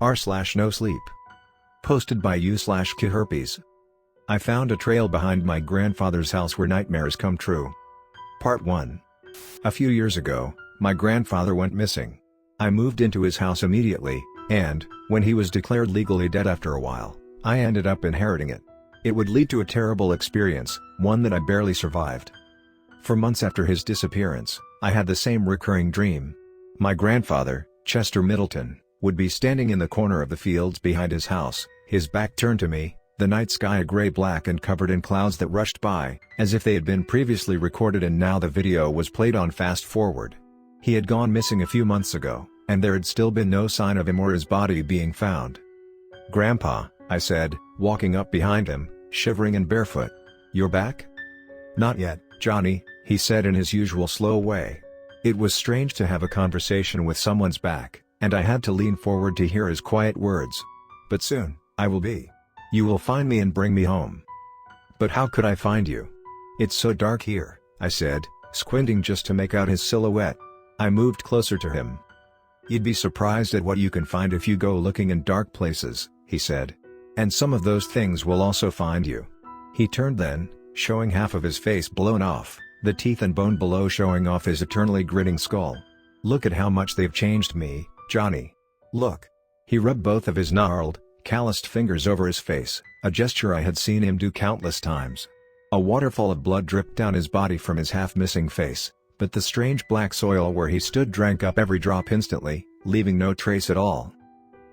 r/NoSleep. Posted by u/CIAHerpes. I found a trail behind my grandfather's house where nightmares come true. Part 1. A few years ago, my grandfather went missing. I moved into his house immediately, and, when he was declared legally dead after a while, I ended up inheriting it. It would lead to a terrible experience, one that I barely survived. For months after his disappearance, I had the same recurring dream. My grandfather, Chester Middleton, would be standing in the corner of the fields behind his house, his back turned to me, the night sky a gray-black and covered in clouds that rushed by, as if they had been previously recorded and now the video was played on fast forward. He had gone missing a few months ago, and there had still been no sign of him or his body being found. "Grandpa," I said, walking up behind him, shivering and barefoot. "You're back?" "Not yet, Johnny," he said in his usual slow way. It was strange to have a conversation with someone's back, and I had to lean forward to hear his quiet words. "But soon, I will be. You will find me and bring me home." "But how could I find you? It's so dark here," I said, squinting just to make out his silhouette. I moved closer to him. "You'd be surprised at what you can find if you go looking in dark places," he said. "And some of those things will also find you." He turned then, showing half of his face blown off, the teeth and bone below showing off his eternally grinning skull. "Look at how much they've changed me, Johnny. Look." He rubbed both of his gnarled, calloused fingers over his face, a gesture I had seen him do countless times. A waterfall of blood dripped down his body from his half-missing face, but the strange black soil where he stood drank up every drop instantly, leaving no trace at all.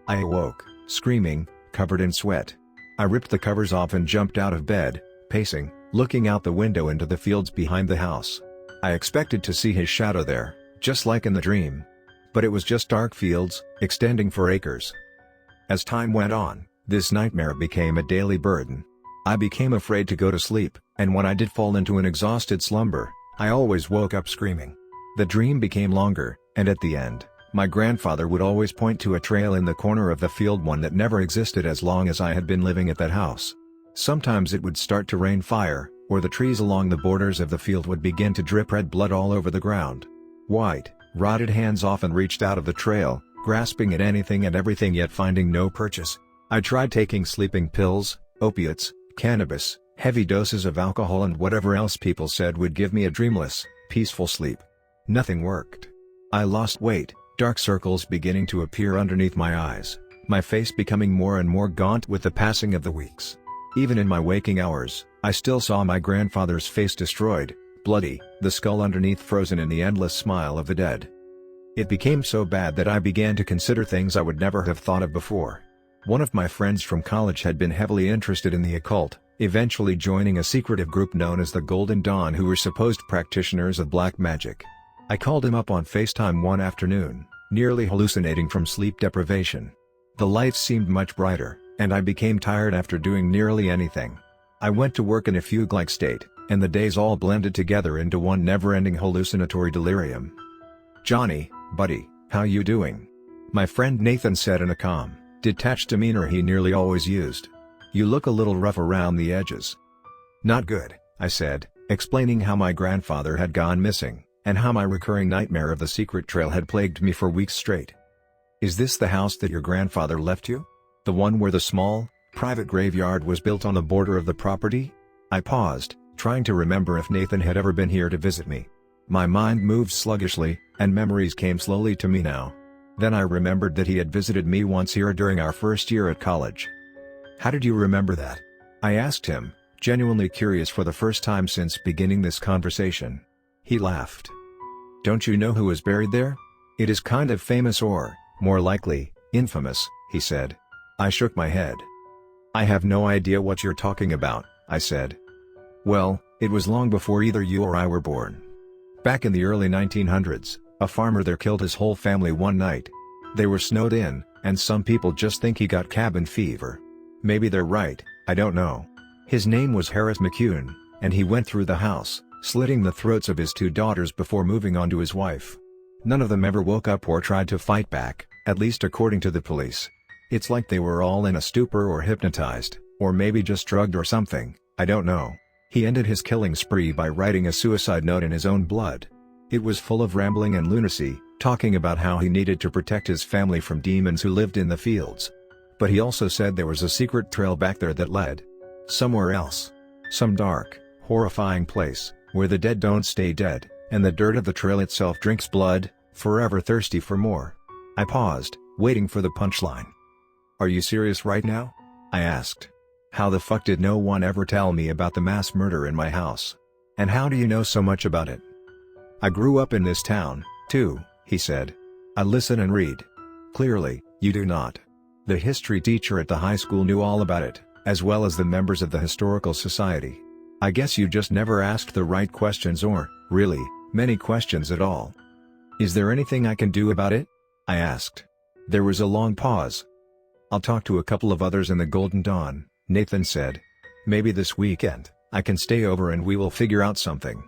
I awoke, screaming, covered in sweat. I ripped the covers off and jumped out of bed, pacing, looking out the window into the fields behind the house. I expected to see his shadow there, just like in the dream. But it was just dark fields, extending for acres. As time went on, this nightmare became a daily burden. I became afraid to go to sleep, and when I did fall into an exhausted slumber, I always woke up screaming. The dream became longer, and at the end, my grandfather would always point to a trail in the corner of the field, one that never existed as long as I had been living at that house. Sometimes it would start to rain fire, or the trees along the borders of the field would begin to drip red blood all over the ground. White, rotted hands often reached out of the trail, grasping at anything and everything yet finding no purchase. I tried taking sleeping pills, opiates, cannabis, heavy doses of alcohol and whatever else people said would give me a dreamless, peaceful sleep. Nothing worked. I lost weight, dark circles beginning to appear underneath my eyes, my face becoming more and more gaunt with the passing of the weeks. Even in my waking hours, I still saw my grandfather's face destroyed, bloody, the skull underneath frozen in the endless smile of the dead. It became so bad that I began to consider things I would never have thought of before. One of my friends from college had been heavily interested in the occult, eventually joining a secretive group known as the Golden Dawn, who were supposed practitioners of black magic. I called him up on FaceTime one afternoon, nearly hallucinating from sleep deprivation. The lights seemed much brighter, and I became tired after doing nearly anything. I went to work in a fugue-like state, and the days all blended together into one never-ending hallucinatory delirium. "Johnny, buddy, how you doing?" my friend Nathan said in a calm, detached demeanor he nearly always used. "You look a little rough around the edges." "Not good," I said, explaining how my grandfather had gone missing, and how my recurring nightmare of the secret trail had plagued me for weeks straight. "Is this the house that your grandfather left you? The one where the small, private graveyard was built on the border of the property?" I paused, trying to remember if Nathan had ever been here to visit me. My mind moved sluggishly, and memories came slowly to me now. Then I remembered that he had visited me once here during our first year at college. "How did you remember that?" I asked him, genuinely curious for the first time since beginning this conversation. He laughed. "Don't you know who is buried there? It is kind of famous, or, more likely, infamous," he said. I shook my head. "I have no idea what you're talking about," I said. "Well, it was long before either you or I were born. Back in the early 1900s, a farmer there killed his whole family one night. They were snowed in, and some people just think he got cabin fever. Maybe they're right, I don't know. His name was Harris McCune, and he went through the house, slitting the throats of his 2 daughters before moving on to his wife. None of them ever woke up or tried to fight back, at least according to the police. It's like they were all in a stupor or hypnotized, or maybe just drugged or something, I don't know. He ended his killing spree by writing a suicide note in his own blood. It was full of rambling and lunacy, talking about how he needed to protect his family from demons who lived in the fields. But he also said there was a secret trail back there that led somewhere else. Some dark, horrifying place, where the dead don't stay dead, and the dirt of the trail itself drinks blood, forever thirsty for more. I paused, waiting for the punchline. "Are you serious right now?" I asked. "How the fuck did no one ever tell me about the mass murder in my house? And how do you know so much about it?" "I grew up in this town, too," he said. "I listen and read." "Clearly, you do not." The history teacher at the high school knew all about it, as well as the members of the historical society. "I guess you just never asked the right questions or, really, many questions at all." "Is there anything I can do about it?" I asked. There was a long pause. "I'll talk to a couple of others in the Golden Dawn," Nathan said. "Maybe this weekend, I can stay over and we will figure out something."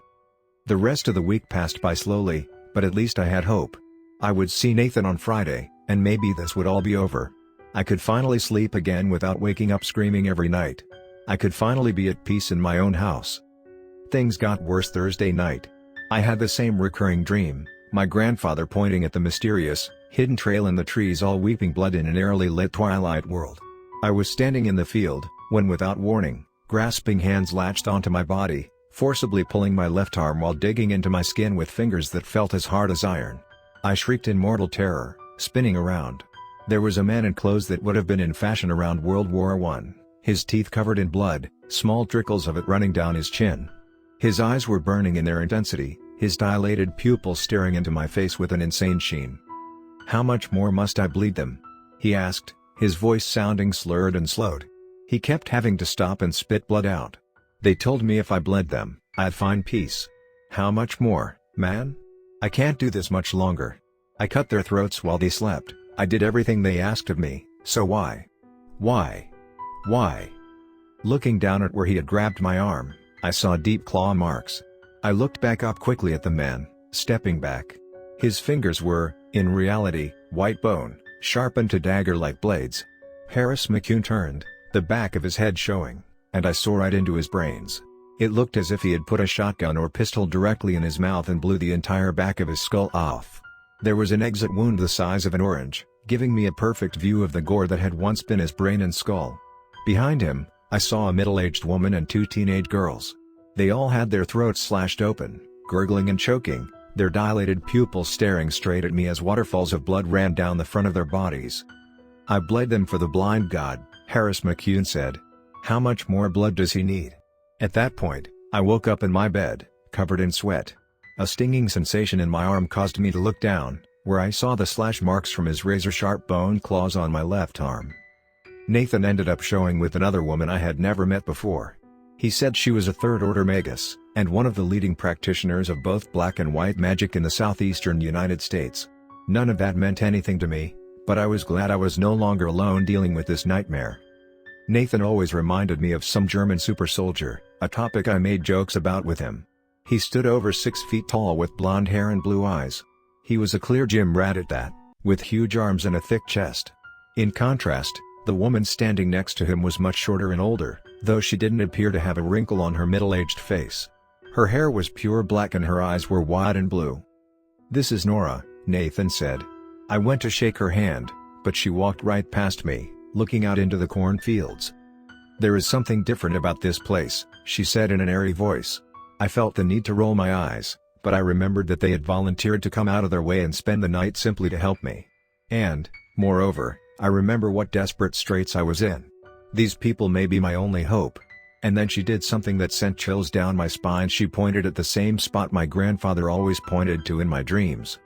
The rest of the week passed by slowly, but at least I had hope. I would see Nathan on Friday, and maybe this would all be over. I could finally sleep again without waking up screaming every night. I could finally be at peace in my own house. Things got worse Thursday night. I had the same recurring dream, my grandfather pointing at the mysterious, hidden trail in the trees, all weeping blood in an airily lit twilight world. I was standing in the field, when without warning, grasping hands latched onto my body, forcibly pulling my left arm while digging into my skin with fingers that felt as hard as iron. I shrieked in mortal terror, spinning around. There was a man in clothes that would have been in fashion around World War I, his teeth covered in blood, small trickles of it running down his chin. His eyes were burning in their intensity, his dilated pupils staring into my face with an insane sheen. "How much more must I bleed them?" he asked, his voice sounding slurred and slowed. He kept having to stop and spit blood out. "They told me if I bled them, I'd find peace." "How much more, man? I can't do this much longer. I cut their throats while they slept, I did everything they asked of me, so why? Why? Why?" Looking down at where he had grabbed my arm, I saw deep claw marks. I looked back up quickly at the man, stepping back. His fingers were, in reality, white bone, sharpened to dagger-like blades. Harris McCune turned, the back of his head showing, and I saw right into his brains. It looked as if he had put a shotgun or pistol directly in his mouth and blew the entire back of his skull off. There was an exit wound the size of an orange, giving me a perfect view of the gore that had once been his brain and skull. Behind him, I saw a middle-aged woman and two teenage girls. They all had their throats slashed open, gurgling and choking, their dilated pupils staring straight at me as waterfalls of blood ran down the front of their bodies. "I bled them for the blind god," Harris McCune said. "How much more blood does he need?" At that point, I woke up in my bed, covered in sweat. A stinging sensation in my arm caused me to look down, where I saw the slash marks from his razor-sharp bone claws on my left arm. Nathan ended up showing with another woman I had never met before. He said she was a third-order magus, and one of the leading practitioners of both black and white magic in the southeastern United States. None of that meant anything to me, but I was glad I was no longer alone dealing with this nightmare. Nathan always reminded me of some German super soldier, a topic I made jokes about with him. He stood over 6 feet tall with blonde hair and blue eyes. He was a clear gym rat at that, with huge arms and a thick chest. In contrast, the woman standing next to him was much shorter and older, though she didn't appear to have a wrinkle on her middle-aged face. Her hair was pure black and her eyes were wide and blue. "This is Nora," Nathan said. I went to shake her hand, but she walked right past me, looking out into the cornfields. "There is something different about this place," she said in an airy voice. I felt the need to roll my eyes, but I remembered that they had volunteered to come out of their way and spend the night simply to help me. And, moreover, I remember what desperate straits I was in. These people may be my only hope. And then she did something that sent chills down my spine. She pointed at the same spot my grandfather always pointed to in my dreams.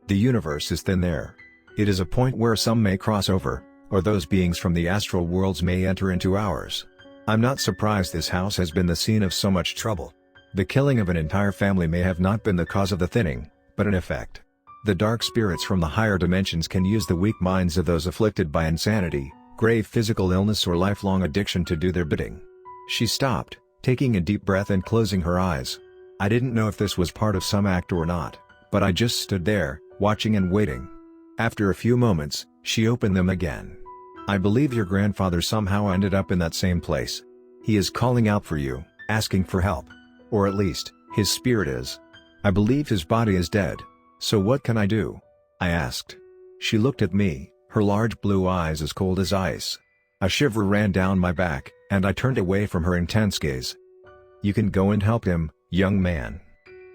"The universe is thin there. It is a point where some may cross over, or those beings from the astral worlds may enter into ours. I'm not surprised this house has been the scene of so much trouble. The killing of an entire family may have not been the cause of the thinning, but an effect. The dark spirits from the higher dimensions can use the weak minds of those afflicted by insanity, grave physical illness or lifelong addiction to do their bidding." She stopped, taking a deep breath and closing her eyes. I didn't know if this was part of some act or not, but I just stood there, watching and waiting. After a few moments, she opened them again. "I believe your grandfather somehow ended up in that same place. He is calling out for you, asking for help. Or at least, his spirit is. I believe his body is dead. "So what can I do?" I asked. She looked at me, her large blue eyes as cold as ice. A shiver ran down my back, and I turned away from her intense gaze. "You can go and help him, young man.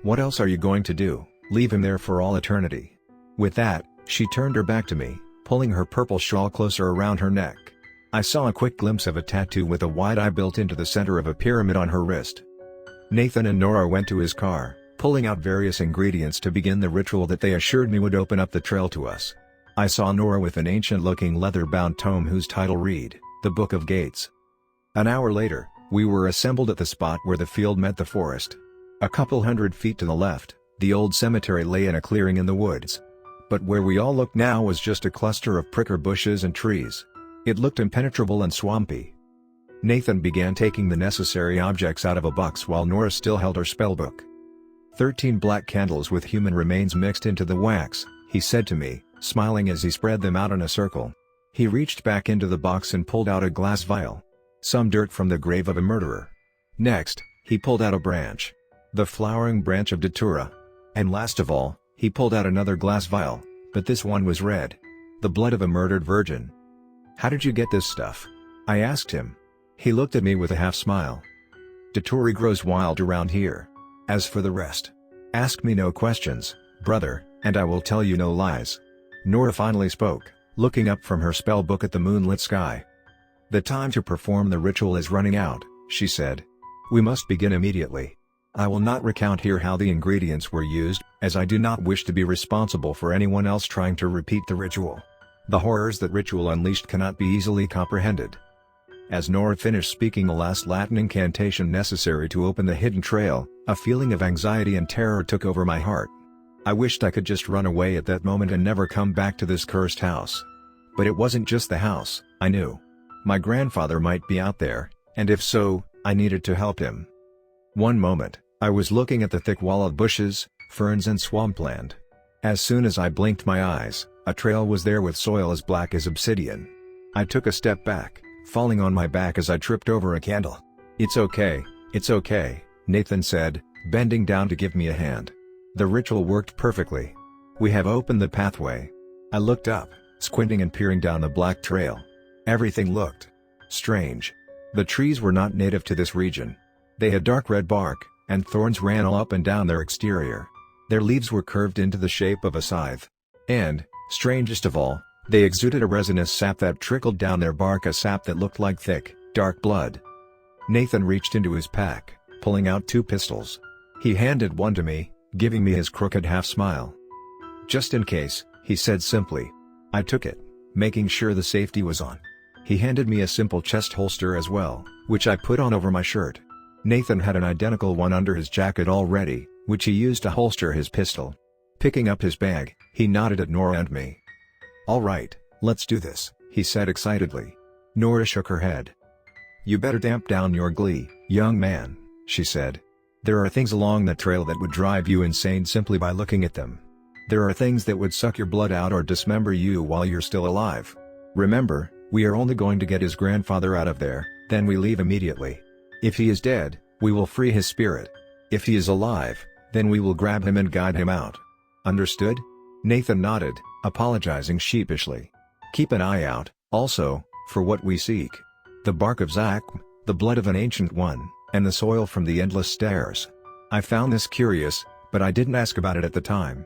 What else are you going to do, leave him there for all eternity?" With that, she turned her back to me, pulling her purple shawl closer around her neck. I saw a quick glimpse of a tattoo with a wide eye built into the center of a pyramid on her wrist. Nathan and Nora went to his car, pulling out various ingredients to begin the ritual that they assured me would open up the trail to us. I saw Nora with an ancient-looking leather-bound tome whose title read, "The Book of Gates." An hour later, we were assembled at the spot where the field met the forest. A couple hundred feet to the left, the old cemetery lay in a clearing in the woods. But where we all looked now was just a cluster of pricker bushes and trees. It looked impenetrable and swampy. Nathan began taking the necessary objects out of a box while Nora still held her spellbook. 13 black candles with human remains mixed into the wax, he said to me, smiling as he spread them out in a circle. He reached back into the box and pulled out a glass vial. Some dirt from the grave of a murderer. Next, he pulled out a branch. The flowering branch of Datura. And last of all, he pulled out another glass vial, but this one was red. The blood of a murdered virgin. "How did you get this stuff?" I asked him. He looked at me with a half smile. "Datura grows wild around here. As for the rest, ask me no questions, brother, and I will tell you no lies." Nora finally spoke, looking up from her spellbook at the moonlit sky. "The time to perform the ritual is running out," she said. "We must begin immediately. I will not recount here how the ingredients were used, as I do not wish to be responsible for anyone else trying to repeat the ritual. The horrors that ritual unleashed cannot be easily comprehended." As Nora finished speaking the last Latin incantation necessary to open the hidden trail, a feeling of anxiety and terror took over my heart. I wished I could just run away at that moment and never come back to this cursed house. But it wasn't just the house, I knew. My grandfather might be out there, and if so, I needed to help him. One moment, I was looking at the thick wall of bushes, ferns and swampland. As soon as I blinked my eyes, a trail was there with soil as black as obsidian. I took a step back, falling on my back as I tripped over a candle. It's okay," Nathan said, bending down to give me a hand. "The ritual worked perfectly. We have opened the pathway." I looked up, squinting and peering down the black trail. Everything looked strange. The trees were not native to this region. They had dark red bark, and thorns ran all up and down their exterior. Their leaves were curved into the shape of a scythe. And, strangest of all, they exuded a resinous sap that trickled down their bark, a sap that looked like thick, dark blood. Nathan reached into his pack, pulling out 2 pistols. He handed one to me, giving me his crooked half-smile. "Just in case," he said simply. I took it, making sure the safety was on. He handed me a simple chest holster as well, which I put on over my shirt. Nathan had an identical one under his jacket already, which he used to holster his pistol. Picking up his bag, he nodded at Nora and me. "All right, let's do this," he said excitedly. Nora shook her head. "You better tamp down your glee, young man," she said. "There are things along that trail that would drive you insane simply by looking at them. There are things that would suck your blood out or dismember you while you're still alive. Remember, we are only going to get his grandfather out of there, then we leave immediately. If he is dead, we will free his spirit. If he is alive, then we will grab him and guide him out. Understood?" Nathan nodded, apologizing sheepishly. "Keep an eye out, also, for what we seek. The bark of Zachm, the blood of an ancient one, and the soil from the endless stairs." I found this curious, but I didn't ask about it at the time.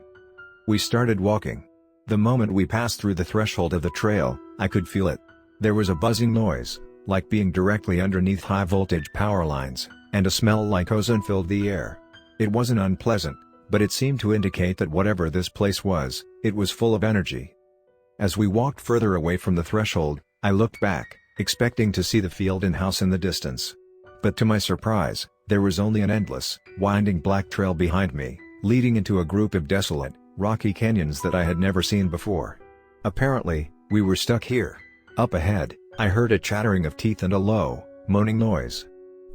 We started walking. The moment we passed through the threshold of the trail, I could feel it. There was a buzzing noise, like being directly underneath high-voltage power lines, and a smell like ozone filled the air. It wasn't unpleasant, but it seemed to indicate that whatever this place was, it was full of energy. As we walked further away from the threshold, I looked back, expecting to see the field and house in the distance. But to my surprise, there was only an endless, winding black trail behind me, leading into a group of desolate, rocky canyons that I had never seen before. Apparently, we were stuck here. Up ahead, I heard a chattering of teeth and a low, moaning noise.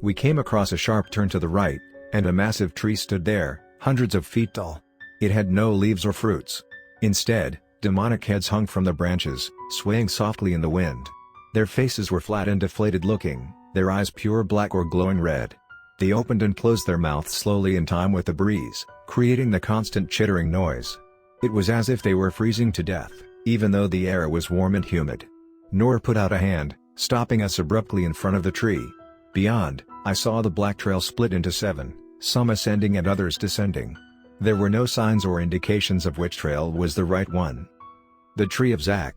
We came across a sharp turn to the right, and a massive tree stood there, hundreds of feet tall. It had no leaves or fruits. Instead, demonic heads hung from the branches, swaying softly in the wind. Their faces were flat and deflated looking, their eyes pure black or glowing red. They opened and closed their mouths slowly in time with the breeze, creating the constant chittering noise. It was as if they were freezing to death, even though the air was warm and humid. Nora put out a hand, stopping us abruptly in front of the tree. Beyond, I saw the black trail split into 7, some ascending and others descending. There were no signs or indications of which trail was the right one. "The tree of Zach,"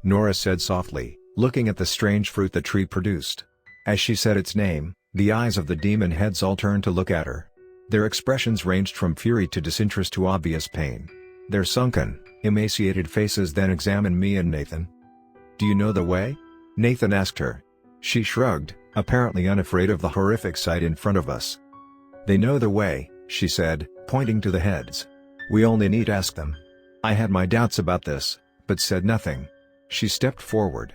Nora said softly, looking at the strange fruit the tree produced. As she said its name, the eyes of the demon heads all turned to look at her. Their expressions ranged from fury to disinterest to obvious pain. Their sunken, emaciated faces then examined me and Nathan. "Do you know the way?" Nathan asked her. She shrugged, apparently unafraid of the horrific sight in front of us. "They know the way," she said, pointing to the heads. "We only need to ask them." I had my doubts about this, but said nothing. She stepped forward.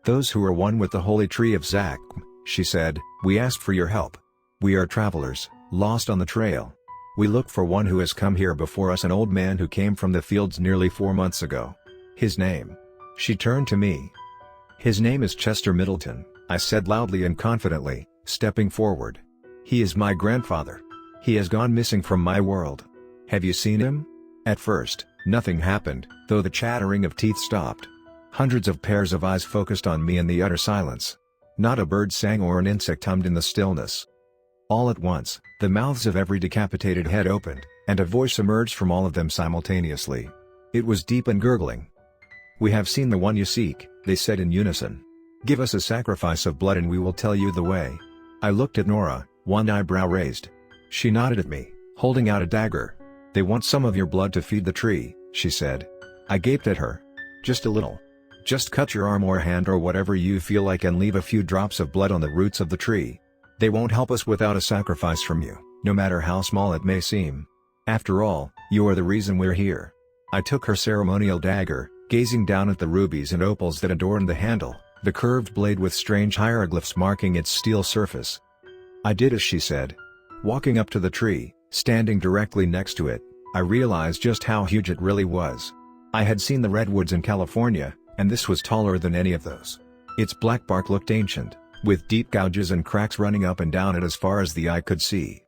"Those who are one with the holy tree of Zach," she said, "we asked for your help. We are travelers, lost on the trail. We look for one who has come here before us, an old man who came from the fields nearly 4 months ago. His name." She turned to me. "His name is Chester Middleton," I said loudly and confidently, stepping forward. "He is my grandfather. He has gone missing from my world. Have you seen him?" At first, nothing happened, though the chattering of teeth stopped. Hundreds of pairs of eyes focused on me in the utter silence. Not a bird sang or an insect hummed in the stillness. All at once, the mouths of every decapitated head opened, and a voice emerged from all of them simultaneously. It was deep and gurgling. "We have seen the one you seek," they said in unison. "Give us a sacrifice of blood and we will tell you the way." I looked at Nora, one eyebrow raised. She nodded at me, holding out a dagger. "They want some of your blood to feed the tree," she said. I gaped at her. "Just a little. Just cut your arm or hand or whatever you feel like and leave a few drops of blood on the roots of the tree. They won't help us without a sacrifice from you, no matter how small it may seem. After all, you are the reason we're here." I took her ceremonial dagger, gazing down at the rubies and opals that adorned the handle, the curved blade with strange hieroglyphs marking its steel surface. I did as she said. Walking up to the tree, standing directly next to it, I realized just how huge it really was. I had seen the redwoods in California, and this was taller than any of those. Its black bark looked ancient, with deep gouges and cracks running up and down it as far as the eye could see.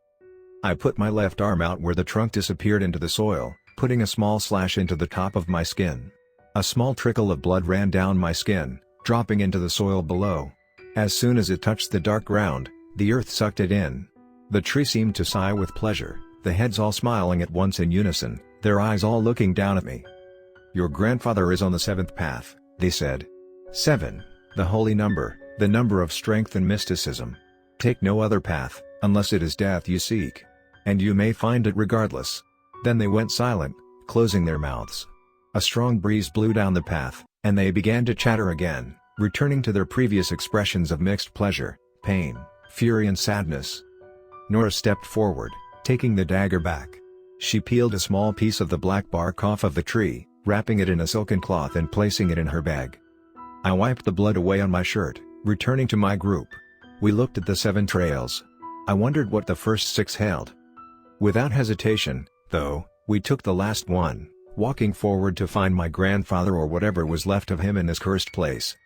I put my left arm out where the trunk disappeared into the soil, putting a small slash into the top of my skin. A small trickle of blood ran down my skin, dropping into the soil below. As soon as it touched the dark ground, the earth sucked it in. The tree seemed to sigh with pleasure, the heads all smiling at once in unison, their eyes all looking down at me. "Your grandfather is on the 7th path," they said. 7, the holy number, the number of strength and mysticism. "Take no other path, unless it is death you seek. And you may find it regardless." Then they went silent, closing their mouths. A strong breeze blew down the path, and they began to chatter again, returning to their previous expressions of mixed pleasure, pain, fury and sadness. Nora stepped forward, taking the dagger back. She peeled a small piece of the black bark off of the tree, wrapping it in a silken cloth and placing it in her bag. I wiped the blood away on my shirt, returning to my group. We looked at the 7 trails. I wondered what the first 6 held. Without hesitation, though, we took the last one, walking forward to find my grandfather or whatever was left of him in this cursed place.